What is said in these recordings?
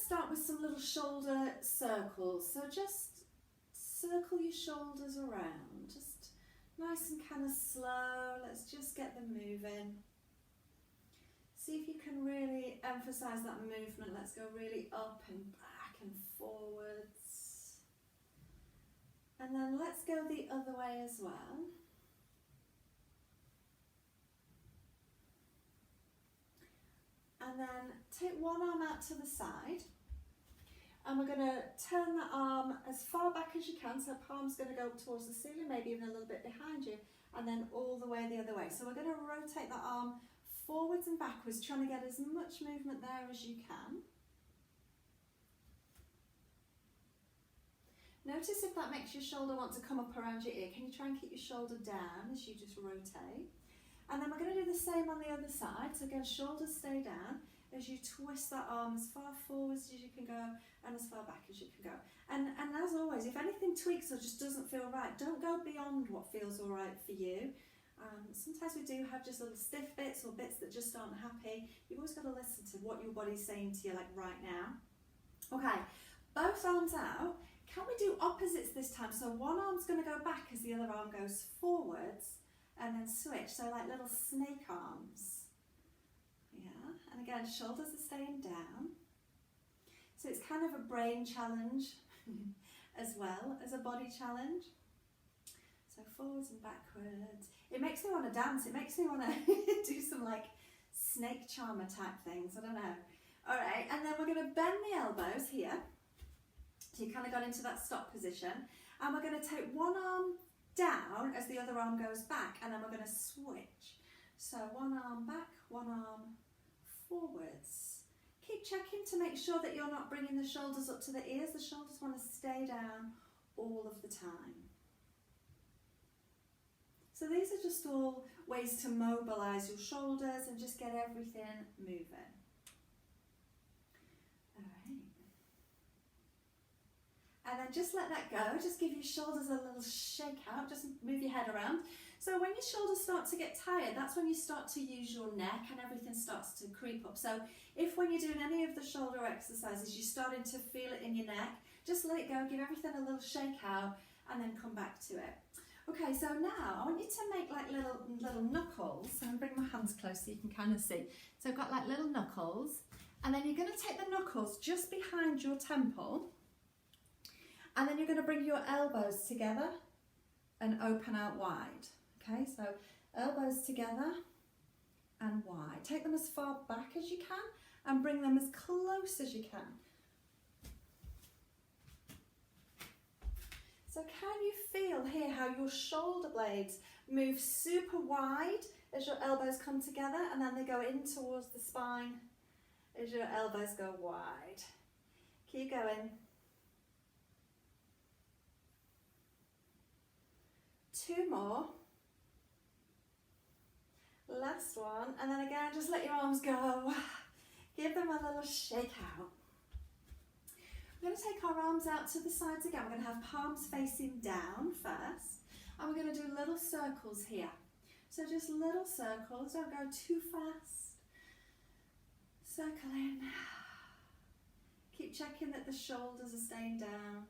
start with some little shoulder circles. So just circle your shoulders around, just nice and kind of slow. Let's just get them moving. See if you can really emphasize that movement. Let's go really up and back and forwards. And then let's go the other way as well. And then take one arm out to the side. And we're going to turn the arm as far back as you can. So palm's going to go up towards the ceiling, maybe even a little bit behind you. And then all the way the other way. So we're going to rotate the arm forwards and backwards, trying to get as much movement there as you can. Notice if that makes your shoulder want to come up around your ear. Can you try and keep your shoulder down as you just rotate? And then we're going to do the same on the other side. So again, shoulders stay down as you twist that arm as far forwards as you can go and as far back as you can go. And as always, if anything tweaks or just doesn't feel right, don't go beyond what feels all right for you. Sometimes we do have just little stiff bits or bits that just aren't happy. You've always got to listen to what your body's saying to you, like right now. Okay, both arms out. Can we do opposites this time? So one arm's going to go back as the other arm goes forwards, and then switch. So like little snake arms. Yeah, and again, shoulders are staying down. So it's kind of a brain challenge as well as a body challenge. So forwards and backwards. It makes me want to dance. It makes me want to do some like snake charmer type things. I don't know. All right, and then we're going to bend the elbows here. So you kind of got into that stop position. And we're going to take one arm down as the other arm goes back, and then we're going to switch. So one arm back, one arm forwards. Keep checking to make sure that you're not bringing the shoulders up to the ears. The shoulders want to stay down all of the time. So these are just all ways to mobilize your shoulders and just get everything moving. All right. And then just let that go. Just give your shoulders a little shake out. Just move your head around. So when your shoulders start to get tired, that's when you start to use your neck and everything starts to creep up. So if when you're doing any of the shoulder exercises, you're starting to feel it in your neck, just let it go, give everything a little shake out, and then come back to it. Okay, so now I want you to make like little knuckles. So I'm going to bring my hands close so you can kind of see. So I've got like little knuckles, and then you're going to take the knuckles just behind your temple, and then you're going to bring your elbows together and open out wide. Okay, so elbows together and wide. Take them as far back as you can and bring them as close as you can. So can you feel here how your shoulder blades move super wide as your elbows come together, and then they go in towards the spine as your elbows go wide? Keep going. 2 more. Last one, and then again, just let your arms go. Give them a little shake out. We're going to take our arms out to the sides again. We're going to have palms facing down first, and we're going to do little circles here. So just little circles, don't go too fast. Circle in. Keep checking that the shoulders are staying down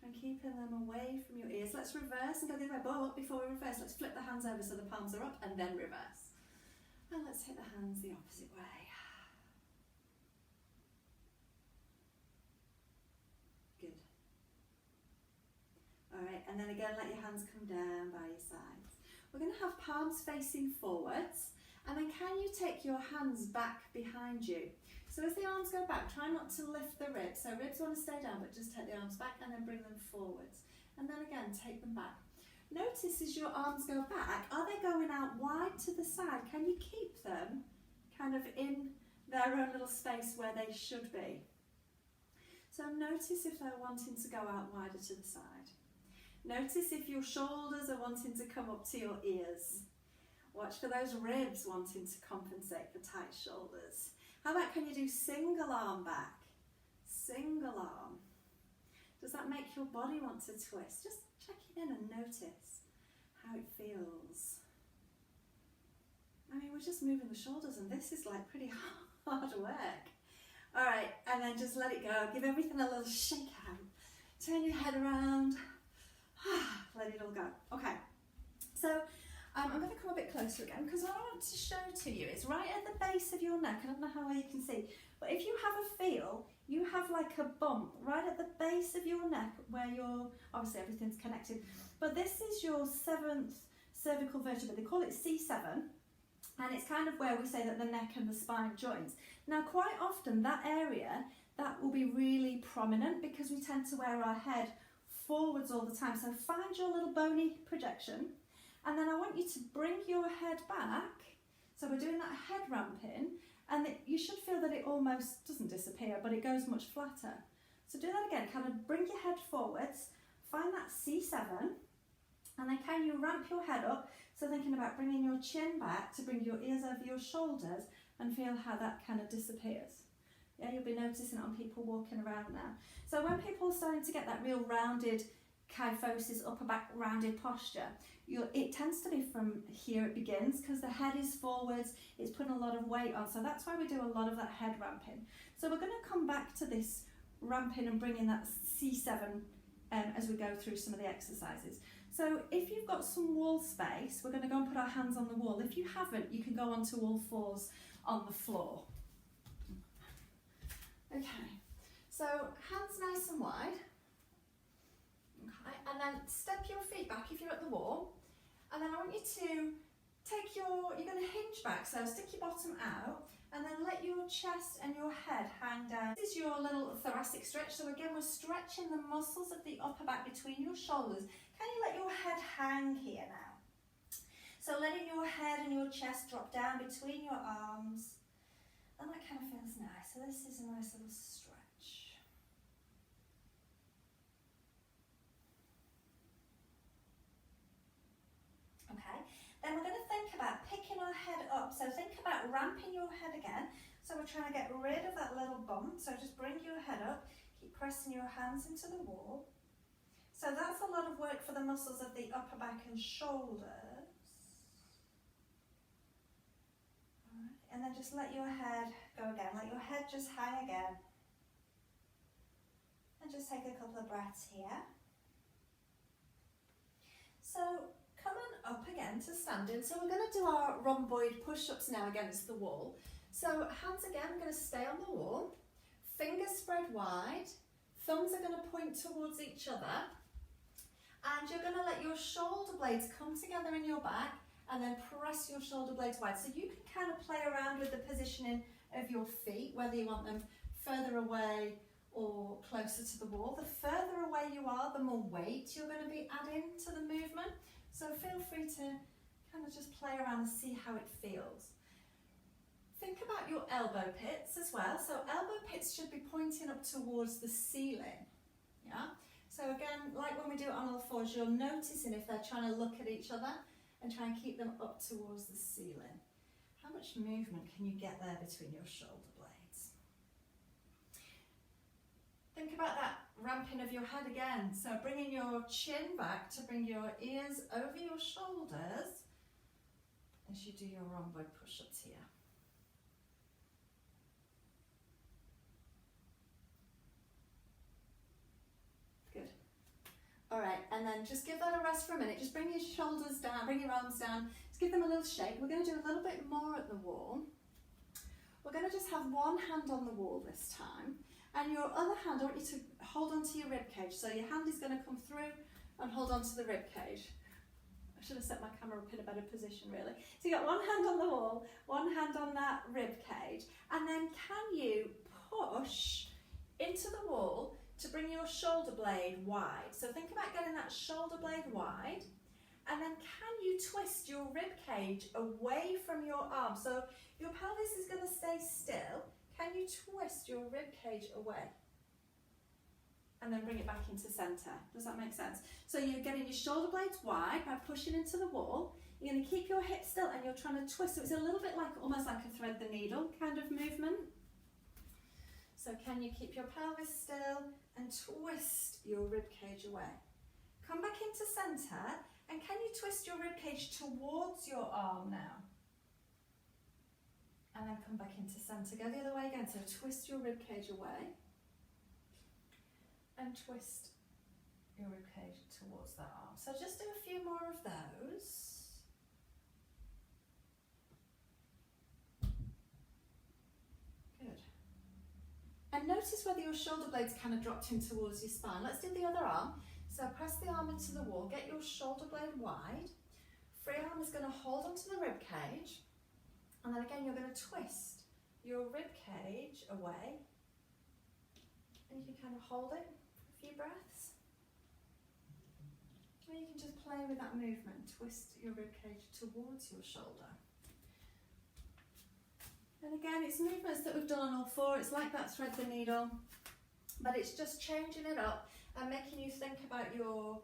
and keeping them away from your ears. Let's reverse and go the other way. But before we reverse, let's flip the hands over so the palms are up and then reverse. And let's take the hands the opposite way. Good. All right, and then again, let your hands come down by your sides. We're going to have palms facing forwards, and then can you take your hands back behind you? So as the arms go back, try not to lift the ribs. So ribs want to stay down, but just take the arms back and then bring them forwards. And then again, take them back. Notice as your arms go back, are they going out wide to the side? Can you keep them kind of in their own little space where they should be? So notice if they're wanting to go out wider to the side. Notice if your shoulders are wanting to come up to your ears. Watch for those ribs wanting to compensate for tight shoulders. How about can you do single arm back? Single arm. Does that make your body want to twist? Just check it in and notice how it feels. I mean, we're just moving the shoulders and this is like pretty hard work. All right, and then then just let it go. Give everything a little shake out. Turn your head around. Let it all go. Okay. So I'm going to come a bit closer again because what I want to show to you is right at the base of your neck. I don't know how well you can see, but if you have a feel, you have like a bump right at the base of your neck where obviously everything's connected, but this is your 7th cervical vertebra. They call it C7, and it's kind of where we say that the neck and the spine joins. Now, quite often that area, that will be really prominent because we tend to wear our head forwards all the time. So find your little bony projection, and then I want you to bring your head back. So we're doing that head ramping, and you should feel that it almost doesn't disappear, but it goes much flatter. So do that again, kind of bring your head forwards, find that C7, and then can you ramp your head up? So thinking about bringing your chin back to bring your ears over your shoulders and feel how that kind of disappears. Yeah, you'll be noticing it on people walking around now. So when people are starting to get that real rounded kyphosis, upper back rounded posture, it tends to be from here it begins because the head is forwards, it's putting a lot of weight on. So that's why we do a lot of that head ramping. So we're going to come back to this ramping and bringing that C7 as we go through some of the exercises. So if you've got some wall space, we're going to go and put our hands on the wall. If you haven't, you can go onto all fours on the floor. Okay, so hands nice and wide. Okay, and then step your feet back if you're at the wall. And then I want you to you're going to hinge back, so stick your bottom out and then let your chest and your head hang down. This is your little thoracic stretch. So again, we're stretching the muscles of the upper back between your shoulders. Can you let your head hang here now? So letting your head and your chest drop down between your arms. And that kind of feels nice. So this is a nice little stretch. Okay, then we're going to think about picking our head up. So think about ramping your head again. So we're trying to get rid of that little bump. So just bring your head up, keep pressing your hands into the wall. So that's a lot of work for the muscles of the upper back and shoulders. And then just let your head go again. Let your head just hang again. And just take a couple of breaths here. So coming up again to standing. So we're going to do our rhomboid push-ups now against the wall. So hands again, I'm going to stay on the wall. Fingers spread wide. Thumbs are going to point towards each other. And you're going to let your shoulder blades come together in your back and then press your shoulder blades wide. So you can kind of play around with the positioning of your feet, whether you want them further away or closer to the wall. The further away you are, the more weight you're going to be adding to the movement. So feel free to kind of just play around and see how it feels. Think about your elbow pits as well. So elbow pits should be pointing up towards the ceiling. Yeah. So again, like when we do it on all fours, you're noticing if they're trying to look at each other and try and keep them up towards the ceiling. How much movement can you get there between your shoulder blades? Think about that ramping of your head again. So bringing your chin back to bring your ears over your shoulders as you do your rhomboid push-ups here. All right, and then just give that a rest for a minute. Just bring your shoulders down, bring your arms down. Just give them a little shake. We're going to do a little bit more at the wall. We're going to just have one hand on the wall this time. And your other hand, I want you to hold onto your rib cage. So your hand is going to come through and hold onto the rib cage. I should have set my camera up in a better position, really. So you got one hand on the wall, one hand on that rib cage. And then can you push into the wall to bring your shoulder blade wide? So think about getting that shoulder blade wide, and then can you twist your rib cage away from your arm? So your pelvis is going to stay still. Can you twist your rib cage away? And then bring it back into center. Does that make sense? So you're getting your shoulder blades wide by pushing into the wall. You're going to keep your hips still and you're trying to twist. So it's a little bit like, almost like a thread the needle kind of movement. So can you keep your pelvis still and twist your rib cage away? Come back into center, and can you twist your rib cage towards your arm now? And then come back into center. Go the other way again. So twist your rib cage away. and twist your ribcage towards that arm. So just do a few more of those. Good. And notice whether your shoulder blades kind of dropped in towards your spine. Let's do the other arm. So press the arm into the wall, get your shoulder blade wide. Free arm is going to hold onto the rib cage, and then again you're going to twist your rib cage away, and you can kind of hold it for a few breaths. Or you can just play with that movement, twist your rib cage towards your shoulder. And again, it's movements that we've done on all four. It's like that thread the needle, but it's just changing it up and making you think about your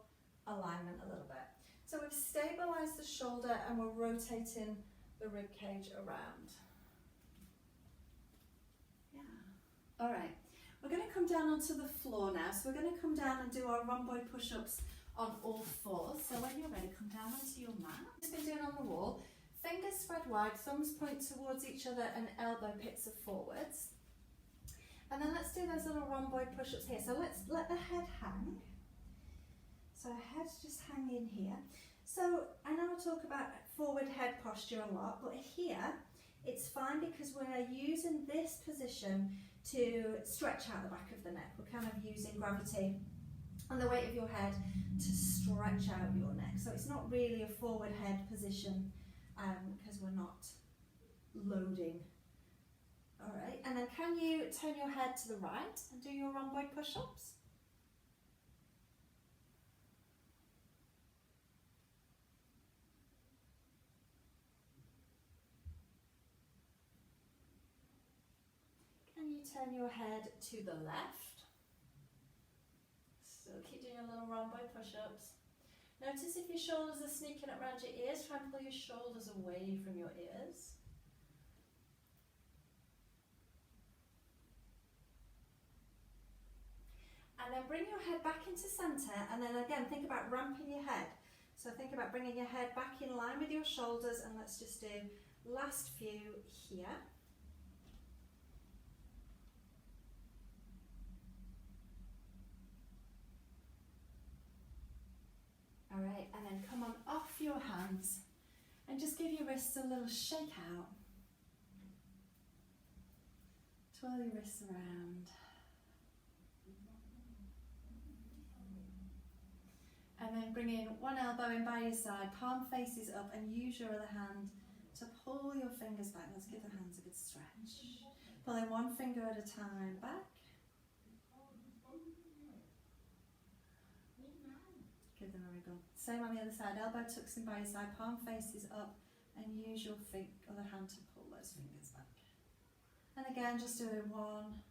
alignment a little bit. So we've stabilised the shoulder and we're rotating the rib cage around. Yeah. All right. We're going to come down onto the floor now. So we're going to come down and do our rhomboid push-ups on all fours. So when you're ready, come down onto your mat. Just been doing on the wall. Fingers spread wide, thumbs point towards each other and elbow pits are forwards. And then let's do those little rhomboid push-ups here. So let's let the head hang. So head's just hanging here. So I know I talk about forward head posture a lot, but here it's fine because we're using this position to stretch out the back of the neck. We're kind of using gravity and the weight of your head to stretch out your neck. So it's not really a forward head position because we're not loading. All right, and then can you turn your head to the right and do your rhomboid push-ups? Can you turn your head to the left? So keep doing your little rhomboid push-ups. Notice if your shoulders are sneaking up around your ears, try and pull your shoulders away from your ears. And then bring your head back into centre, and then again think about ramping your head. So think about bringing your head back in line with your shoulders, and let's just do last few here. All right, and then come on off your hands and just give your wrists a little shake out. Twirl your wrists around. And then bring in one elbow in by your side, palm faces up, and use your other hand to pull your fingers back. Let's give the hands a good stretch. Pulling one finger at a time back. Give them a wriggle. Same on the other side, elbow tucks in by your side, palm faces up, and use your other hand to pull those fingers back. And again, just do it one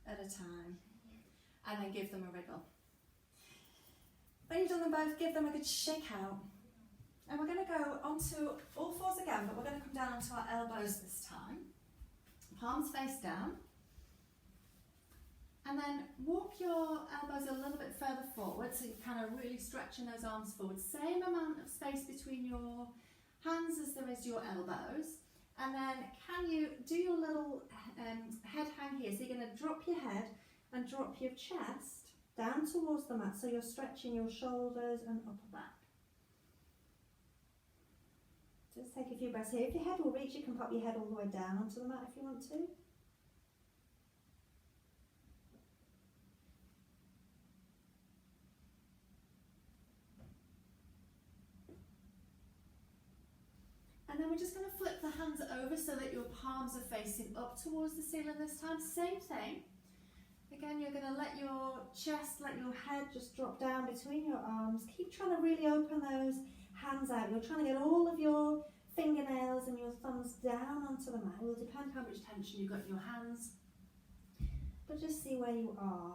at a time, and then give them a wriggle. When you've done them both, give them a good shake out. And we're going to go onto all fours again, but we're going to come down onto our elbows this time. Palms face down. And then walk your elbows a little bit further forward, so you're kind of really stretching those arms forward. Same amount of space between your hands as there is your elbows. And then can you do your little head hang here? So you're going to drop your head and drop your chest down towards the mat, so you're stretching your shoulders and upper back. Just take a few breaths here. If your head will reach, you can pop your head all the way down onto the mat if you want to. And then we're just going to flip the hands over so that your palms are facing up towards the ceiling this time. Same thing. Again, you're going to let your chest, let your head just drop down between your arms. Keep trying to really open those hands out. You're trying to get all of your fingernails and your thumbs down onto the mat. It will depend how much tension you've got in your hands. But just see where you are.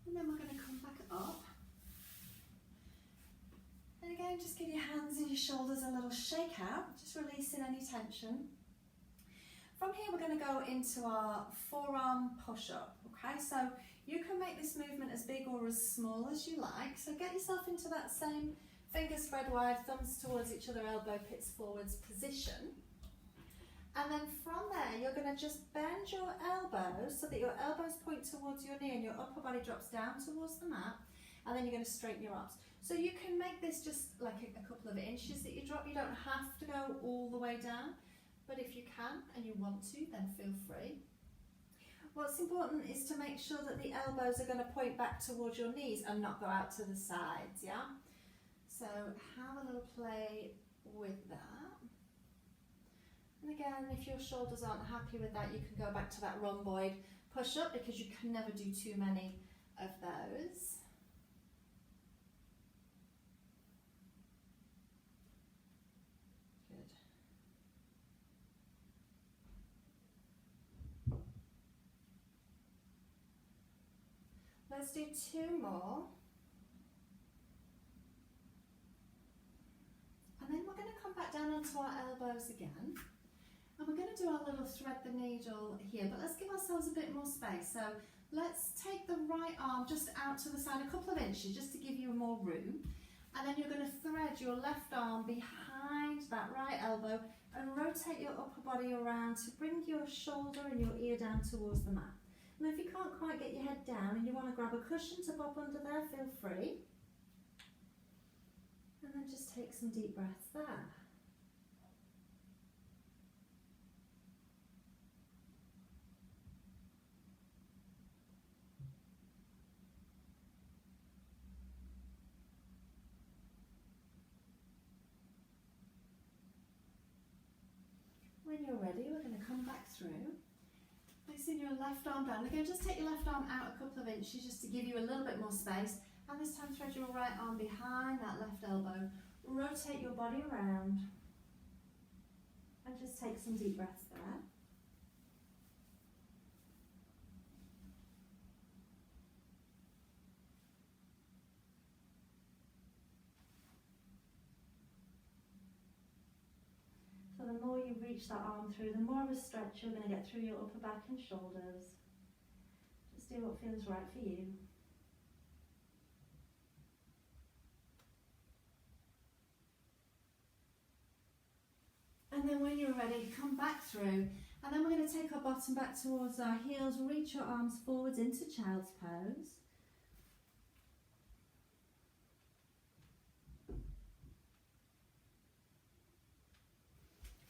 And then we're going to come back up. And again, just give your hands and your shoulders a little shake out, just releasing any tension. From here, we're going to go into our forearm push-up, okay? So you can make this movement as big or as small as you like. So get yourself into that same Fingers spread wide, thumbs towards each other, elbow pits forwards position. And then from there, you're going to just bend your elbows so that your elbows point towards your knee and your upper body drops down towards the mat. And then you're going to straighten your arms. So you can make this just like a couple of inches that you drop. You don't have to go all the way down. But if you can and you want to, then feel free. What's important is to make sure that the elbows are going to point back towards your knees and not go out to the sides, yeah? So have a little play with that. And again, if your shoulders aren't happy with that, you can go back to that rhomboid push-up because you can never do too many of those. Good. Let's do 2 more. And then we're going to come back down onto our elbows again. And we're going to do our little thread the needle here, but let's give ourselves a bit more space. So let's take the right arm just out to the side a couple of inches just to give you more room. And then you're going to thread your left arm behind that right elbow and rotate your upper body around to bring your shoulder and your ear down towards the mat. Now if you can't quite get your head down and you want to grab a cushion to pop under there, feel free. And then just take some deep breaths there. When you're ready, we're going to come back through. Placing your left arm down. Again, just take your left arm out a couple of inches just to give you a little bit more space. And this time thread your right arm behind that left elbow. Rotate your body around. And just take some deep breaths there. So the more you reach that arm through, the more of a stretch you're going to get through your upper back and shoulders. Just do what feels right for you. And then when you're ready, come back through. And then we're going to take our bottom back towards our heels, reach your arms forwards into child's pose.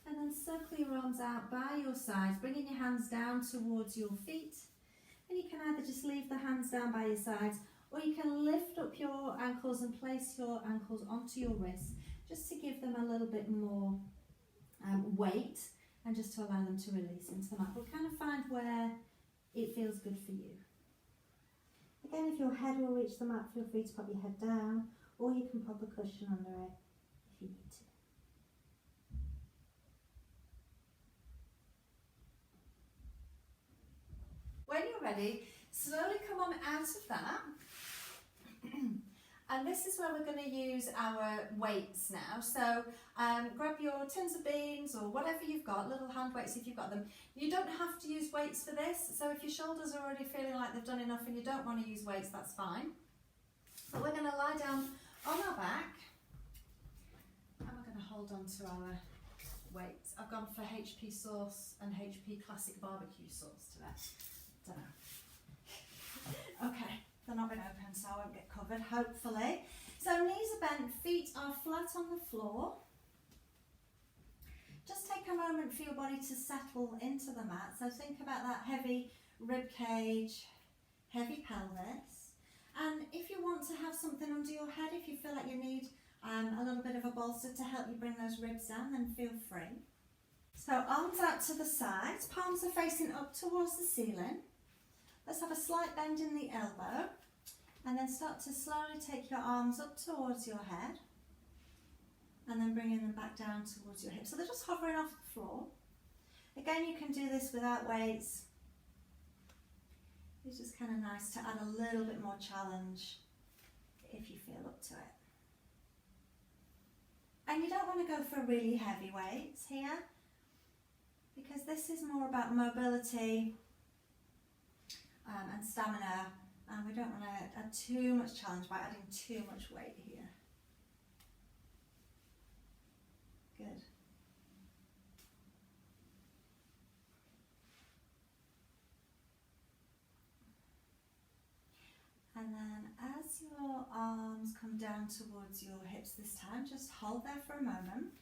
And then circle your arms out by your sides, bringing your hands down towards your feet. And you can either just leave the hands down by your sides, or you can lift up your ankles and place your ankles onto your wrists, just to give them a little bit more weight and just to allow them to release into the mat. But kind of find where it feels good for you. Again, if your head will reach the mat, feel free to pop your head down, or you can pop a cushion under it if you need to. When you're ready, slowly come on out of that. And this is where we're going to use our weights now. So grab your tins of beans or whatever you've got, little hand weights if you've got them. You don't have to use weights for this. So if your shoulders are already feeling like they've done enough and you don't want to use weights, that's fine. But we're going to lie down on our back and we're going to hold on to our weights. I've gone for HP sauce and HP classic barbecue sauce today. Don't know. Okay. They're not going to open, so I won't get covered, hopefully. So knees are bent, feet are flat on the floor. Just take a moment for your body to settle into the mat. So think about that heavy rib cage, heavy pelvis. And if you want to have something under your head, if you feel like you need a little bit of a bolster to help you bring those ribs down, then feel free. So arms out to the sides, palms are facing up towards the ceiling. Let's have a slight bend in the elbow and then start to slowly take your arms up towards your head and then bringing them back down towards your hips. So they're just hovering off the floor. Again, you can do this without weights. It's just kind of nice to add a little bit more challenge if you feel up to it. And you don't want to go for really heavy weights here because this is more about mobility and stamina, and we don't want to add too much challenge by adding too much weight here. And then as your arms come down towards your hips this time, just hold there for a moment.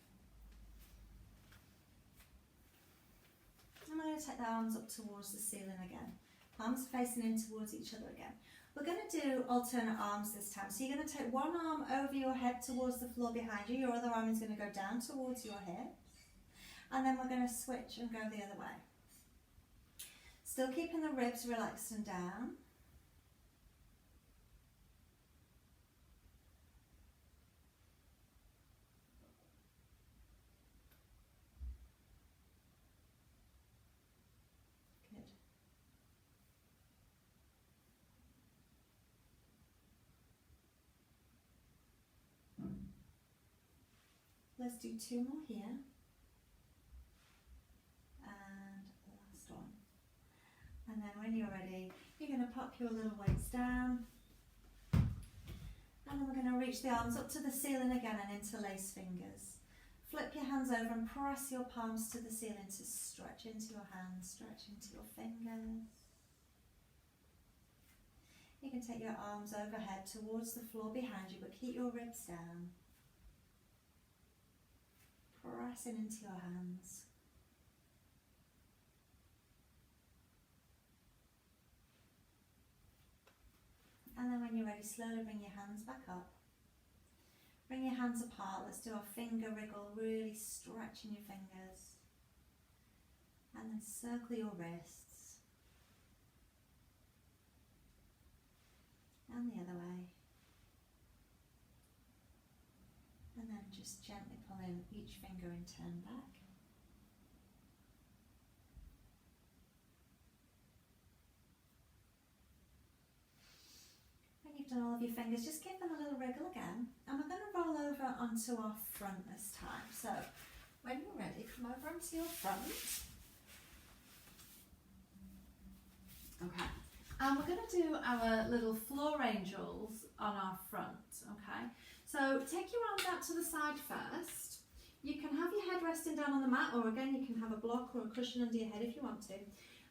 And we're going to take the arms up towards the ceiling again. Palms facing in towards each other again. We're going to do alternate arms this time. So you're going to take one arm over your head towards the floor behind you. Your other arm is going to go down towards your hips. And then we're going to switch and go the other way. Still keeping the ribs relaxed and down. Good. Let's do two more here. And then when you're ready, you're going to pop your little weights down. And then we're going to reach the arms up to the ceiling again and interlace fingers. Flip your hands over and press your palms to the ceiling to stretch into your hands, stretch into your fingers. You can take your arms overhead towards the floor behind you, but keep your ribs down. Pressing into your hands. And then when you're ready, slowly bring your hands back up. Bring your hands apart. Let's do our finger wriggle, really stretching your fingers. And then circle your wrists. And the other way. And then just gently pull in each finger and turn back. You've done all of your fingers, just give them a little wriggle again, and we're going to roll over onto our front this time. So when you're ready, come over onto your front. Okay, and we're going to do our little floor angels on our front. Okay, so take your arms out to the side first. You can have your head resting down on the mat, or again you can have a block or a cushion under your head if you want to.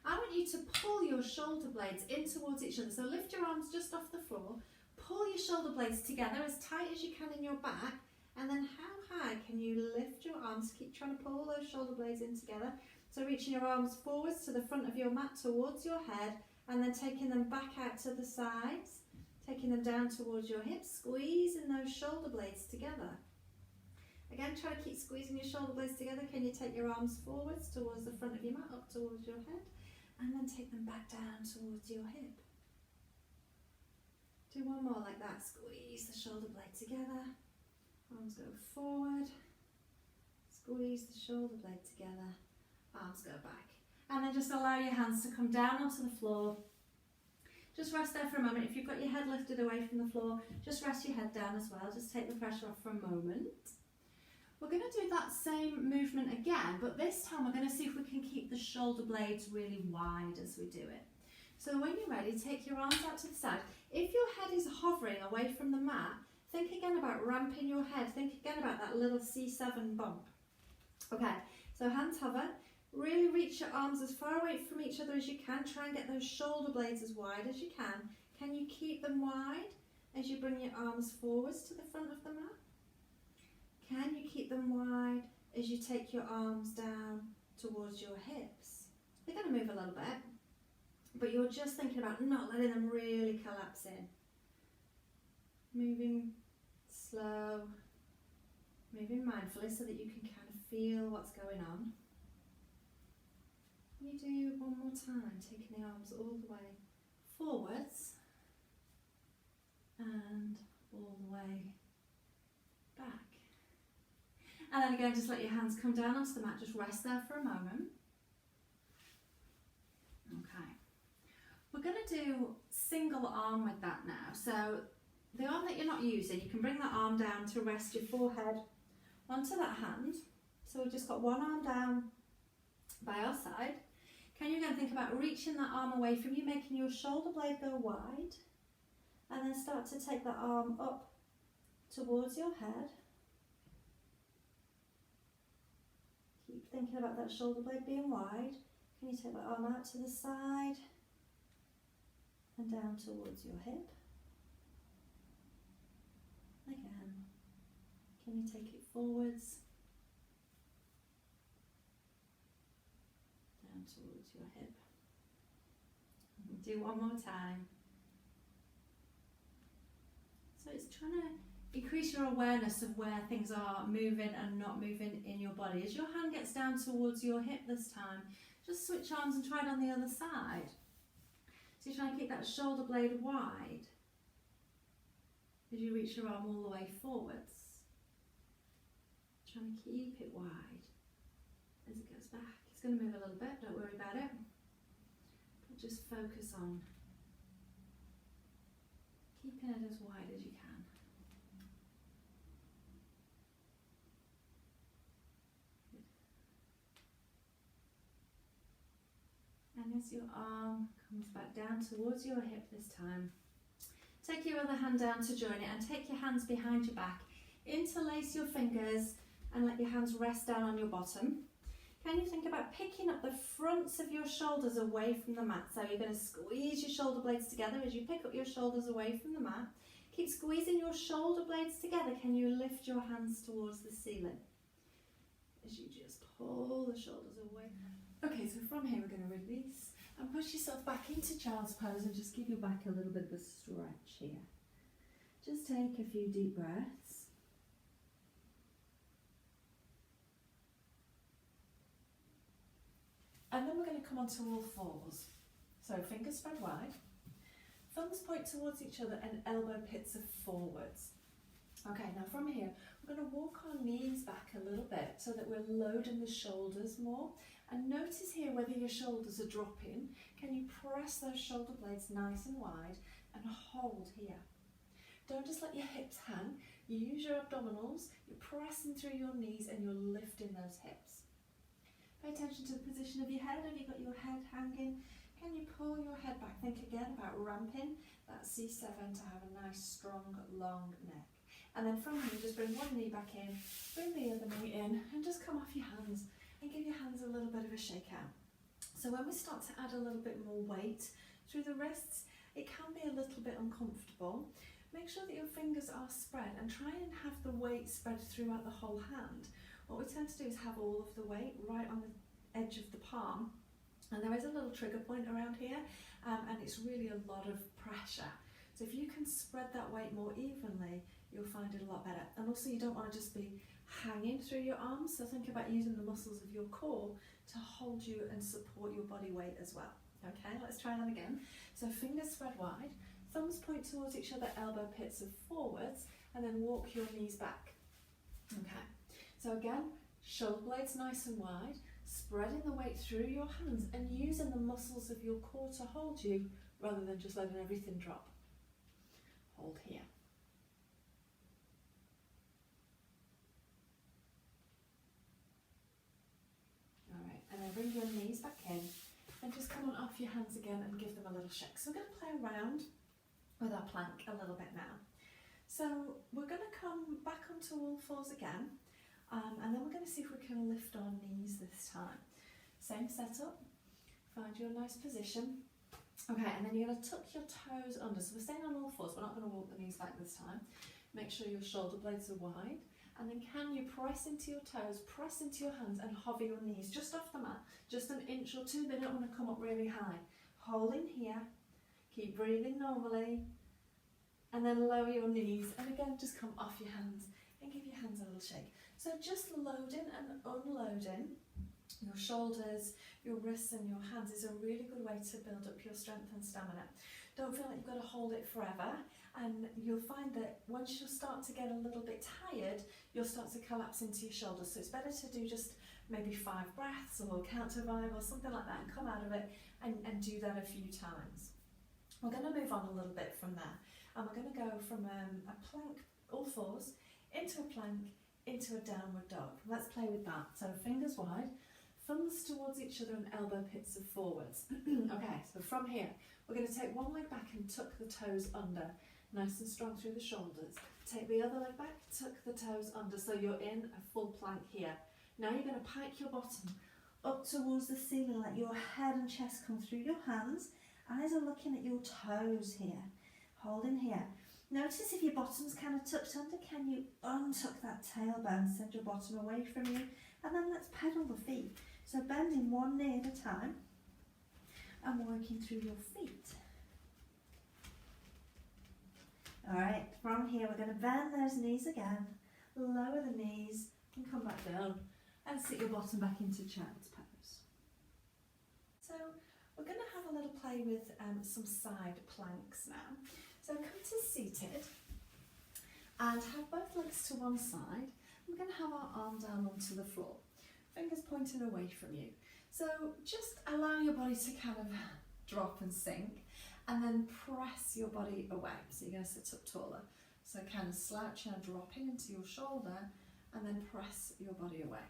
I want you to pull your shoulder blades in towards each other. So lift your arms just off the floor, pull your shoulder blades together as tight as you can in your back, and then how high can you lift your arms? Keep trying to pull those shoulder blades in together. So reaching your arms forwards to the front of your mat towards your head, and then taking them back out to the sides, taking them down towards your hips, squeezing those shoulder blades together. Again, try to keep squeezing your shoulder blades together. Can you take your arms forwards towards the front of your mat, up towards your head? And then take them back down towards your hip. Do one more like that. Squeeze the shoulder blade together. Arms go forward. Squeeze the shoulder blade together. Arms go back. And then just allow your hands to come down onto the floor. Just rest there for a moment. If you've got your head lifted away from the floor, just rest your head down as well. Just take the pressure off for a moment. We're going to do that same movement again, but this time we're going to see if we can keep the shoulder blades really wide as we do it. So when you're ready, take your arms out to the side. If your head is hovering away from the mat, think again about ramping your head. Think again about that little C7 bump. Okay, so hands hover. Really reach your arms as far away from each other as you can. Try and get those shoulder blades as wide as you can. Can you keep them wide as you bring your arms forwards to the front of the mat? Can you keep them wide as you take your arms down towards your hips? They're going to move a little bit, but you're just thinking about not letting them really collapse in. Moving slow, moving mindfully so that you can kind of feel what's going on. You do one more time, taking the arms all the way forwards and all the way back. And then again, just let your hands come down onto the mat, just rest there for a moment. Okay. We're going to do single arm with that now. So the arm that you're not using, you can bring that arm down to rest your forehead onto that hand. So we've just got one arm down by our side. Can you again think about reaching that arm away from you, making your shoulder blade go wide, and then start to take that arm up towards your head. Keep thinking about that shoulder blade being wide. Can you take that arm out to the side and down towards your hip? Can you take it forwards? Down towards your hip. Do one more time. So it's trying to increase your awareness of where things are moving and not moving in your body. As your hand gets down towards your hip this time, just switch arms and try it on the other side. So you try and keep that shoulder blade wide as you reach your arm all the way forwards. Trying to keep it wide as it goes back. It's going to move a little bit, don't worry about it. But just focus on keeping it as wide as you can. And as your arm comes back down towards your hip this time, take your other hand down to join it and take your hands behind your back. Interlace your fingers and let your hands rest down on your bottom. Can you think about picking up the fronts of your shoulders away from the mat? So you're going to squeeze your shoulder blades together as you pick up your shoulders away from the mat. Keep squeezing your shoulder blades together. Can you lift your hands towards the ceiling? As you just pull the shoulders away. Okay, so from here we're going to release and push yourself back into child's pose and just give your back a little bit of a stretch here. Just take a few deep breaths. And then we're going to come onto all fours. So fingers spread wide, thumbs point towards each other and elbow pits are forwards. Okay, now from here we're going to walk our knees back a little bit so that we're loading the shoulders more. And notice here whether your shoulders are dropping. Can you press those shoulder blades nice and wide and hold here? Don't just let your hips hang. You use your abdominals, you're pressing through your knees and you're lifting those hips. Pay attention to the position of your head. Have you got your head hanging? Can you pull your head back? Think again about ramping that C7 to have a nice, strong, long neck. And then from here, just bring one knee back in, bring the other knee in, and just come off your hands and give your hands a little bit of a shake out. So when we start to add a little bit more weight through the wrists, it can be a little bit uncomfortable. Make sure that your fingers are spread and try and have the weight spread throughout the whole hand. What we tend to do is have all of the weight right on the edge of the palm, and there is a little trigger point around here, and it's really a lot of pressure. So if you can spread that weight more evenly, you'll find it a lot better. And also you don't want to just be hanging through your arms, so think about using the muscles of your core to hold you and support your body weight as well. Okay, let's try that again. So fingers spread wide, thumbs point towards each other, elbow pits are forwards, and then walk your knees back. Okay, so again, shoulder blades nice and wide, spreading the weight through your hands and using the muscles of your core to hold you rather than just letting everything drop. Hold here. Alright, and then bring your knees back in and just come on off your hands again and give them a little shake. So we're going to play around with our plank a little bit now. So we're going to come back onto all fours again. And then we're going to see if we can lift our knees this time. Same setup, find your nice position. Okay, and then you're going to tuck your toes under. So we're staying on all fours, we're not going to walk the knees back this time. Make sure your shoulder blades are wide. And then can you press into your toes, press into your hands and hover your knees just off the mat, just an inch or two, they don't want to come up really high. Hold in here, keep breathing normally, and then lower your knees. And again, just come off your hands and give your hands a little shake. So just loading and unloading your shoulders, your wrists and your hands is a really good way to build up your strength and stamina. Don't feel like you've got to hold it forever, and you'll find that once you start to get a little bit tired, you'll start to collapse into your shoulders. So it's better to do just maybe 5 breaths or count to 5 or something like that and come out of it and do that a few times. We're going to move on a little bit from there, and we're going to go from a plank, all fours, into a plank, into a downward dog. Let's play with that. So fingers wide, thumbs towards each other and elbow pits are forwards. Okay, so from here, we're going to take one leg back and tuck the toes under, nice and strong through the shoulders. Take the other leg back, tuck the toes under, so you're in a full plank here. Now you're going to pike your bottom up towards the ceiling, let your head and chest come through your hands. Eyes are looking at your toes here. Hold in here. Notice if your bottom's kind of tucked under, can you untuck that tailbone, send your bottom away from you, and then let's pedal the feet. So bending one knee at a time and working through your feet. Alright, from here we're going to bend those knees again, lower the knees and come back down and sit your bottom back into child's pose. So we're going to have a little play with some side planks now. So come to seated and have both legs to one side. We're going to have our arm down onto the floor, fingers pointed away from you. So just allow your body to kind of drop and sink, and then press your body away. So you're going to sit up taller. So kind of slouching and dropping into your shoulder, and then press your body away.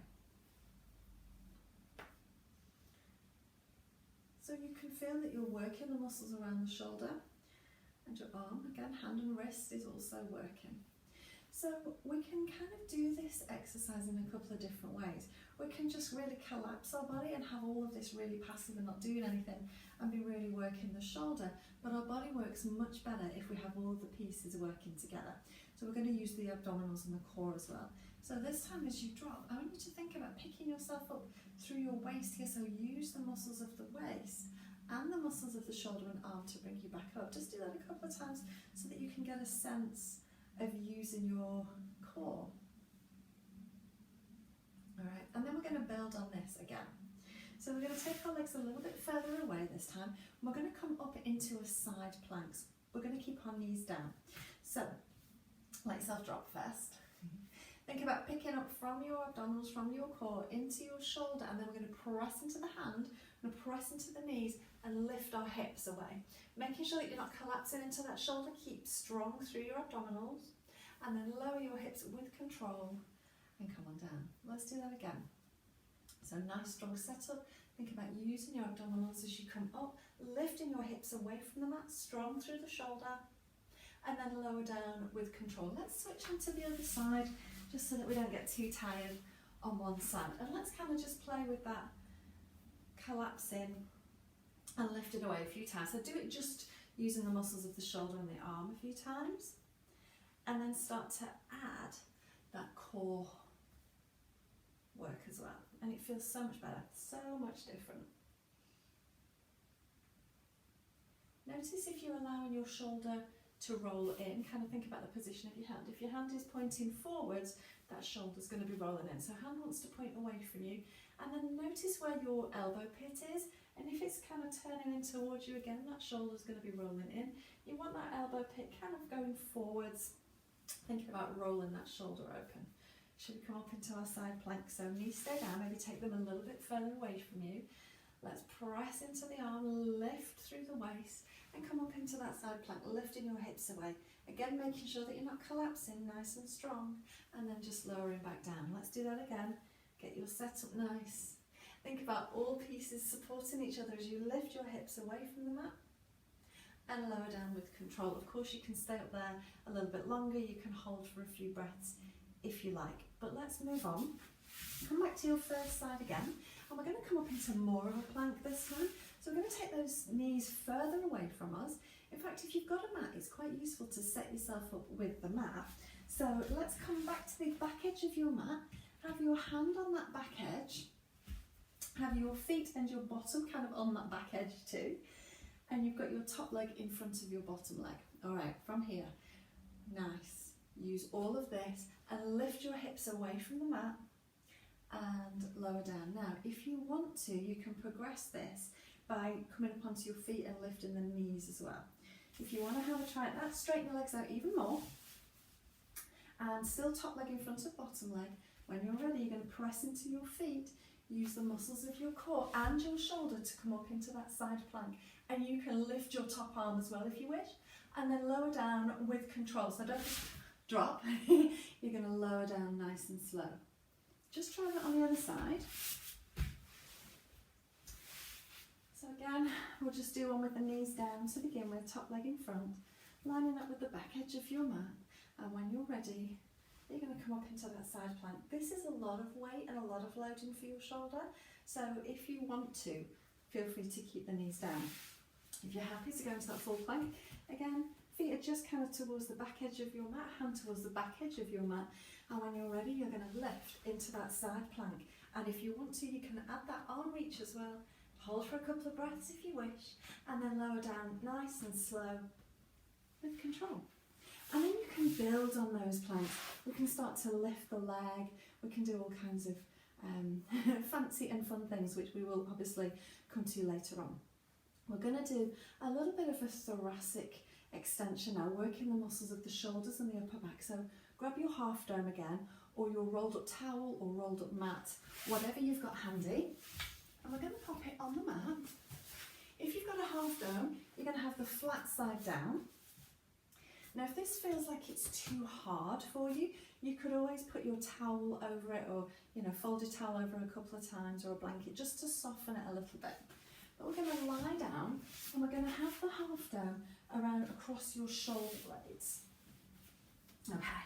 So you can feel that you're working the muscles around the shoulder, and your arm, again, hand and wrist is also working. So we can kind of do this exercise in a couple of different ways. We can just really collapse our body and have all of this really passive and not doing anything and be really working the shoulder, but our body works much better if we have all of the pieces working together. So we're going to use the abdominals and the core as well. So this time as you drop, I want you to think about picking yourself up through your waist here, so use the muscles of the waist and the muscles of the shoulder and arm to bring you back up. Just do that a couple of times so that you can get a sense of using your core. Alright, and then we're going to build on this again. So we're going to take our legs a little bit further away this time. We're going to come up into a side plank. We're going to keep our knees down. So, let yourself drop first. Think about picking up from your abdominals, from your core, into your shoulder, and then we're going to press into the hand, we're going to press into the knees and lift our hips away. Making sure that you're not collapsing into that shoulder, keep strong through your abdominals, and then lower your hips with control and come on down. Let's do that again. So nice strong setup. Think about using your abdominals as you come up, lifting your hips away from the mat, strong through the shoulder, and then lower down with control. Let's switch on to the other side, just so that we don't get too tired on one side. And let's kind of just play with that collapsing and lift it away a few times. So do it just using the muscles of the shoulder and the arm a few times, and then start to add that core work as well. And it feels so much better, so much different. Notice if you're allowing your shoulder to roll in, kind of think about the position of your hand. If your hand is pointing forwards, that shoulder's going to be rolling in. So hand wants to point away from you. And then notice where your elbow pit is. And if it's kind of turning in towards you again, that shoulder's going to be rolling in. You want that elbow pit kind of going forwards, thinking about rolling that shoulder open. Should we come up into our side plank? So knees stay down, maybe take them a little bit further away from you. Let's press into the arm, lift through the waist, and come up into that side plank, lifting your hips away. Again, making sure that you're not collapsing, nice and strong, and then just lowering back down. Let's do that again. Get your setup nice. Think about all pieces supporting each other as you lift your hips away from the mat and lower down with control. Of course, you can stay up there a little bit longer. You can hold for a few breaths if you like. But let's move on. Come back to your first side again, and we're going to come up into more of a plank this time. So we're going to take those knees further away from us. In fact, if you've got a mat, it's quite useful to set yourself up with the mat. So let's come back to the back edge of your mat. Have your hand on that back edge. Have your feet and your bottom kind of on that back edge too. And you've got your top leg in front of your bottom leg. All right, from here, nice. Use all of this and lift your hips away from the mat and lower down. Now, if you want to, you can progress this by coming up onto your feet and lifting the knees as well. If you want to have a try at that, straighten the legs out even more. And still top leg in front of bottom leg. When you're ready, you're going to press into your feet, use the muscles of your core and your shoulder to come up into that side plank. And you can lift your top arm as well if you wish. And then lower down with control. So don't just drop. You're going to lower down nice and slow. Just try that on the other side. So again, we'll just do one with the knees down to begin with, top leg in front, lining up with the back edge of your mat. And when you're ready, you're going to come up into that side plank. This is a lot of weight and a lot of loading for your shoulder. So if you want to, feel free to keep the knees down. If you're happy to go into that full plank, again, Feet are just kind of towards the back edge of your mat, hand towards the back edge of your mat. And when you're ready, you're going to lift into that side plank. And if you want to, you can add that arm reach as well. Hold for a couple of breaths if you wish, and then lower down nice and slow with control. And then you can build on those planks. We can start to lift the leg. We can do all kinds of fancy and fun things, which we will obviously come to later on. We're going to do a little bit of a thoracic extension now, working the muscles of the shoulders and the upper back. So grab your half dome again, or your rolled up towel or rolled up mat, whatever you've got handy. And we're going to pop it on the mat. If you've got a half dome, you're going to have the flat side down. Now if this feels like it's too hard for you, you could always put your towel over it, or fold your towel over a couple of times, or a blanket, just to soften it a little bit. But we're going to lie down, and we're going to have the half dome around across your shoulder blades. Okay,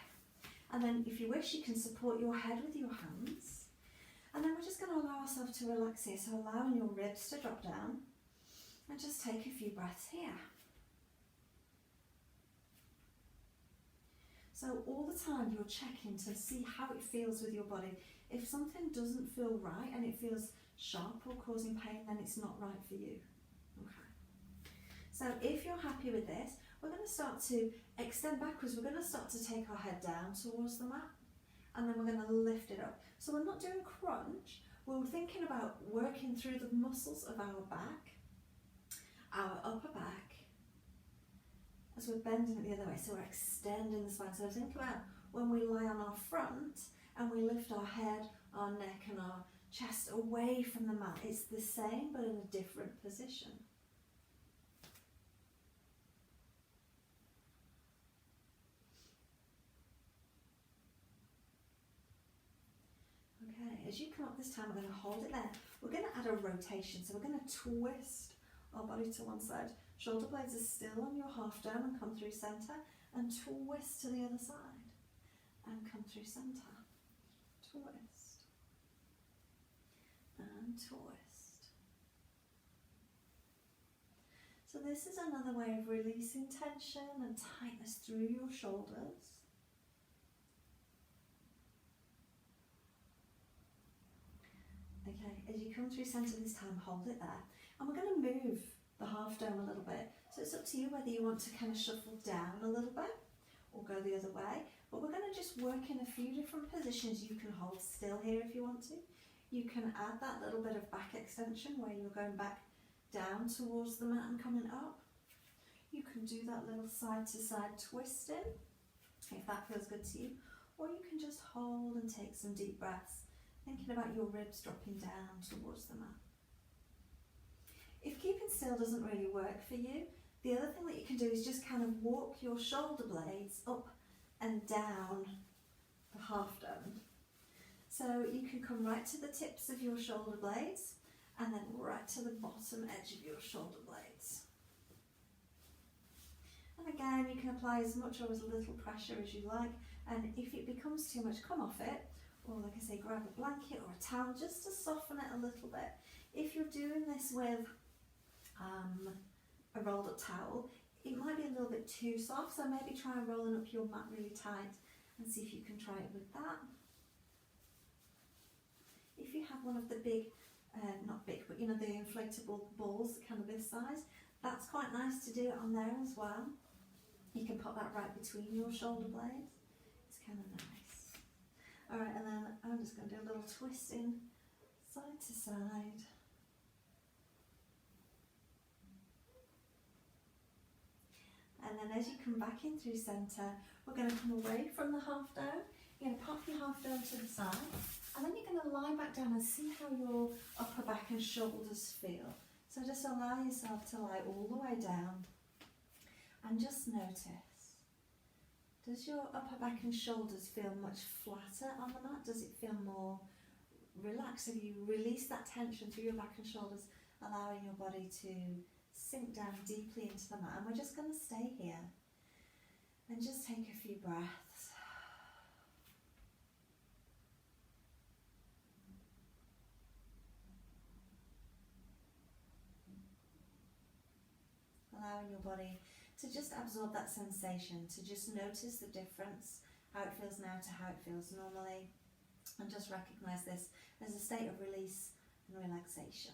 and then if you wish, you can support your head with your hands. And then we're just going to allow ourselves to relax here, so allowing your ribs to drop down, and just take a few breaths here. So all the time you're checking to see how it feels with your body. If something doesn't feel right and it feels sharp or causing pain, then it's not right for you. Okay. So if you're happy with this, we're going to start to extend backwards. We're going to start to take our head down towards the mat, and then we're going to lift it up. So we're not doing crunch. We're thinking about working through the muscles of our back, our upper back, as we're bending it the other way. So we're extending the spine. So think about when we lie on our front and we lift our head, our neck and our chest away from the mat. It's the same but in a different position. Okay, as you come up this time, we're going to hold it there. We're going to add a rotation. So we're going to twist our body to one side. Shoulder blades are still on your half dome and come through centre, and twist to the other side and come through centre. Twist and twist. So this is another way of releasing tension and tightness through your shoulders. Okay, as you come through centre this time, hold it there. And we're going to move the half dome a little bit. So it's up to you whether you want to kind of shuffle down a little bit or go the other way. But we're going to just work in a few different positions. You can hold still here if you want to. You can add that little bit of back extension where you're going back down towards the mat and coming up. You can do that little side to side twisting if that feels good to you. Or you can just hold and take some deep breaths, thinking about your ribs dropping down towards the mat. If keeping still doesn't really work for you, the other thing that you can do is just kind of walk your shoulder blades up and down the half dome. So you can come right to the tips of your shoulder blades and then right to the bottom edge of your shoulder blades. And again, you can apply as much or as little pressure as you like, and if it becomes too much, come off it, or like I say, grab a blanket or a towel just to soften it a little bit. If you're doing this with a rolled up towel, it might be a little bit too soft, so maybe try rolling up your mat really tight and see if you can try it with that. If you have one of the big, not big, but the inflatable balls, kind of this size, that's quite nice to do it on there as well. You can put that right between your shoulder blades. It's kind of nice. Alright, and then I'm just going to do a little twisting side to side. And then as you come back in through centre, we're going to come away from the half dome. You're going to pop your half dome to the side, and then you're going to lie back down and see how your upper back and shoulders feel. So just allow yourself to lie all the way down and just notice, does your upper back and shoulders feel much flatter on the mat? Does it feel more relaxed? Have you released that tension through your back and shoulders, allowing your body to sink down deeply into the mat? And we're just going to stay here and just take a few breaths. Allowing your body to just absorb that sensation, to just notice the difference, how it feels now to how it feels normally, and just recognise this as a state of release and relaxation.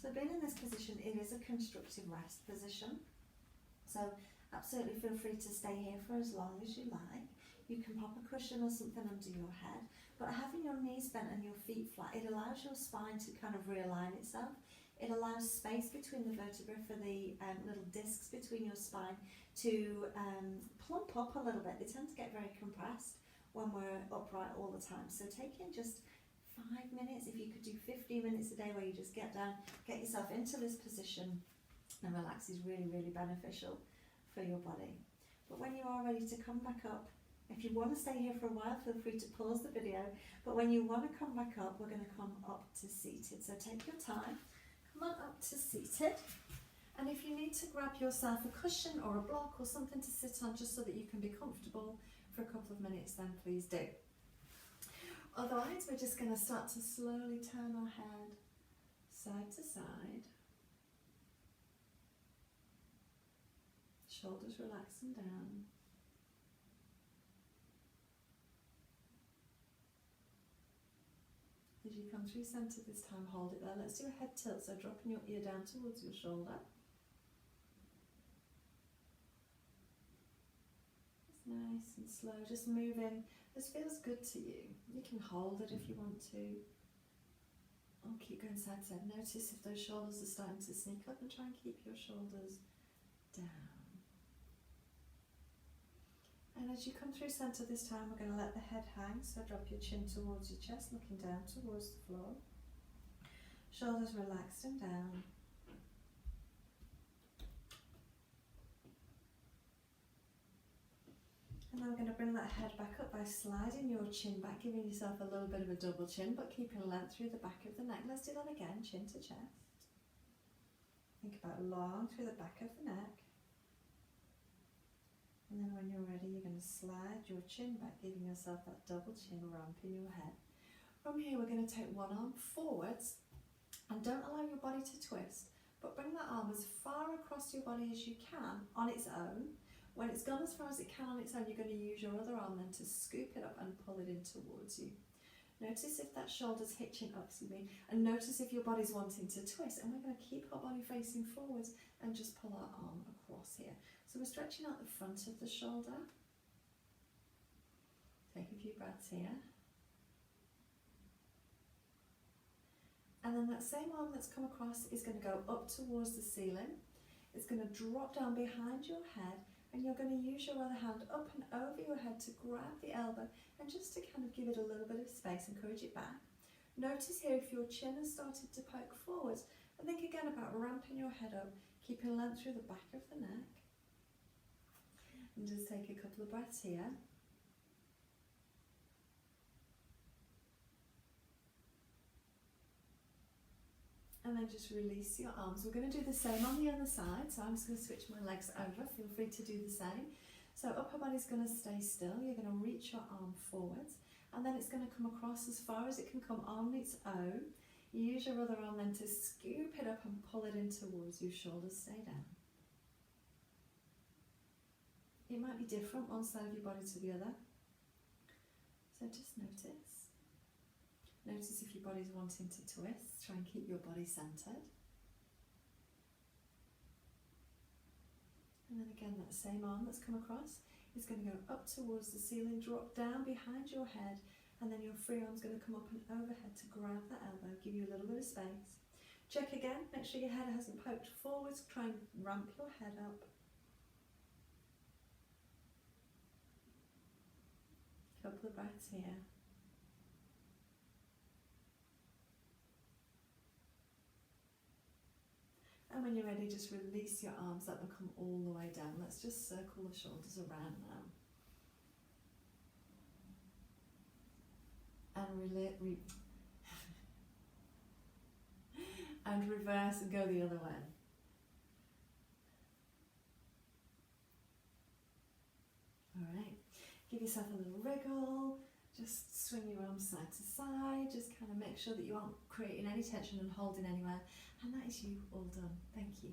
So being in this position, it is a constructive rest position. So absolutely feel free to stay here for as long as you like. You can pop a cushion or something under your head, but having your knees bent and your feet flat, it allows your spine to kind of realign itself. It allows space between the vertebrae for the little discs between your spine to plump up a little bit. They tend to get very compressed when we're upright all the time. So taking just 5 minutes, if you could do 15 minutes a day where you just get down, get yourself into this position and relax, is really, really beneficial for your body. But when you are ready to come back up, if you want to stay here for a while, feel free to pause the video, but when you want to come back up, we're going to come up to seated. So take your time, come on up to seated, and if you need to grab yourself a cushion or a block or something to sit on just so that you can be comfortable for a couple of minutes, then please do. Otherwise, we're just going to start to slowly turn our head side to side. Shoulders relaxing down. As you come through centre this time, hold it there. Let's do a head tilt, so dropping your ear down towards your shoulder. It's nice and slow, just moving. This feels good to you. You can hold it if you want to. Or keep going side to side. Notice if those shoulders are starting to sneak up, and try and keep your shoulders down. And as you come through centre this time, we're going to let the head hang, so drop your chin towards your chest, looking down towards the floor. Shoulders relaxed and down. And then we're going to bring that head back up by sliding your chin back, giving yourself a little bit of a double chin, but keeping length through the back of the neck. Let's do that again, chin to chest. Think about long through the back of the neck. And then when you're ready, you're going to slide your chin back, giving yourself that double chin rump in your head. From here, we're going to take one arm forwards, and don't allow your body to twist, but bring that arm as far across your body as you can on its own. When it's gone as far as it can on its own, you're going to use your other arm then to scoop it up and pull it in towards you. Notice if that shoulder's hitching up, and notice if your body's wanting to twist, and we're going to keep our body facing forwards and just pull our arm across here. So we're stretching out the front of the shoulder. Take a few breaths here. And then that same arm that's come across is going to go up towards the ceiling. It's going to drop down behind your head, and you're going to use your other hand up and over your head to grab the elbow and just to kind of give it a little bit of space, encourage it back. Notice here if your chin has started to poke forwards, and think again about ramping your head up, keeping length through the back of the neck. And just take a couple of breaths here. And then just release your arms. We're going to do the same on the other side, so I'm just going to switch my legs over. Feel free to do the same. So upper body's going to stay still. You're going to reach your arm forwards, and then it's going to come across as far as it can come on its own. You use your other arm then to scoop it up and pull it in towards you. Shoulders stay down. It might be different one side of your body to the other. So just notice. Notice if your body's wanting to twist. Try and keep your body centered. And then again, that same arm that's come across is going to go up towards the ceiling, drop down behind your head, and then your free arm's going to come up and overhead to grab that elbow, give you a little bit of space. Check again, make sure your head hasn't poked forwards, try and ramp your head up. Couple of breaths here. And when you're ready, just release your arms, let them come all the way down. Let's just circle the shoulders around now. And reverse and go the other way. All right. Give yourself a little wriggle, just swing your arms side to side, just kind of make sure that you aren't creating any tension and holding anywhere. And that is you all done. Thank you.